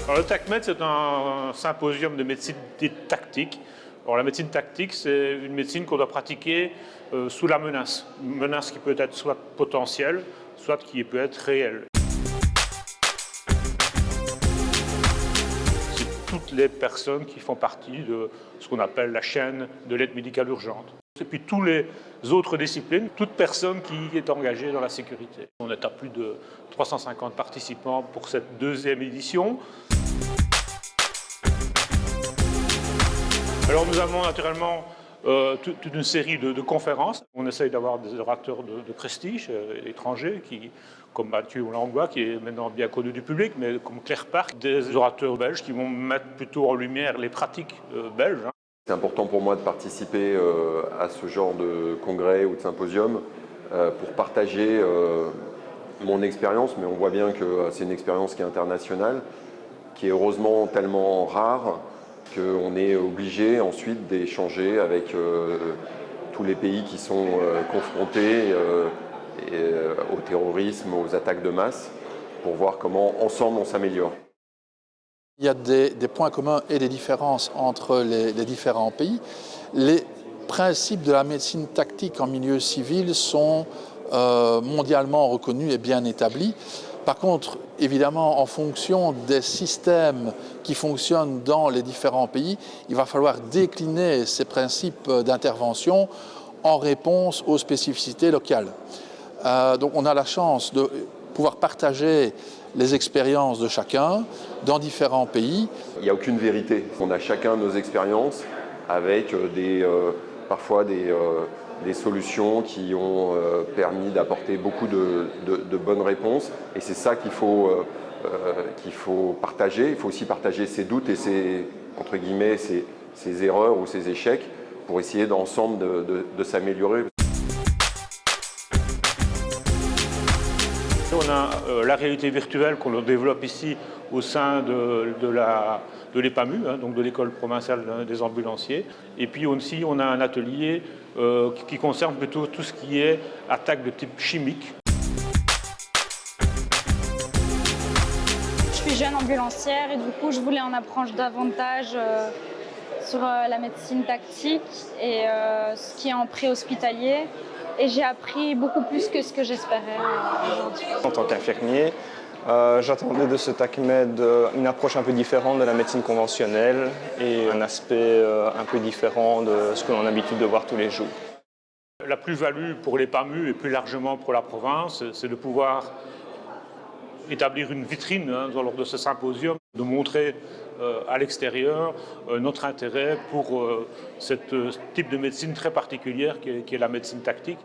Alors, le TACMED, c'est un symposium de médecine tactique. Alors, la médecine tactique, c'est une médecine qu'on doit pratiquer sous la menace. Une menace qui peut être soit potentielle, soit qui peut être réelle. C'est toutes les personnes qui font partie de ce qu'on appelle la chaîne de l'aide médicale urgente. Et puis tous les autres disciplines, toute personne qui est engagée dans la sécurité. On est à plus de 350 participants pour cette deuxième édition. Alors nous avons naturellement toute une série de conférences. On essaye d'avoir des orateurs de prestige étrangers, comme Mathieu Langlois, qui est maintenant bien connu du public, mais comme Claire Park, des orateurs belges qui vont mettre plutôt en lumière les pratiques belges. C'est important pour moi de participer à ce genre de congrès ou de symposium pour partager mon expérience, mais on voit bien que c'est une expérience qui est internationale, qui est heureusement tellement rare qu'on est obligé ensuite d'échanger avec tous les pays qui sont confrontés au terrorisme, aux attaques de masse, pour voir comment ensemble on s'améliore. Il y a des points communs et des différences entre les différents pays. Les principes de la médecine tactique en milieu civil sont mondialement reconnus et bien établis. Par contre, évidemment, en fonction des systèmes qui fonctionnent dans les différents pays, il va falloir décliner ces principes d'intervention en réponse aux spécificités locales. Donc on a la chance de pouvoir partager les expériences de chacun dans différents pays. Il n'y a aucune vérité. On a chacun nos expériences avec parfois des solutions qui ont permis d'apporter beaucoup de bonnes réponses. Et c'est ça qu'il faut partager. Il faut aussi partager ses doutes et entre guillemets, ses erreurs ou ses échecs pour essayer d'ensemble de s'améliorer. On a la réalité virtuelle qu'on développe ici au sein de l'EPAMU, donc de l'École provinciale des ambulanciers. Et puis aussi, on a un atelier qui concerne plutôt tout ce qui est attaque de type chimique. Je suis jeune ambulancière et du coup, je voulais en apprendre davantage sur la médecine tactique et ce qui est en pré-hospitalier. Et j'ai appris beaucoup plus que ce que j'espérais aujourd'hui. En tant qu'infirmier, j'attendais de ce TACMED une approche un peu différente de la médecine conventionnelle et un aspect un peu différent de ce que l'on a l'habitude de voir tous les jours. La plus-value pour les PAMU et plus largement pour la province, c'est de pouvoir établir une vitrine lors de ce symposium, de montrer à l'extérieur notre intérêt pour ce type de médecine très particulière qui est la médecine tactique.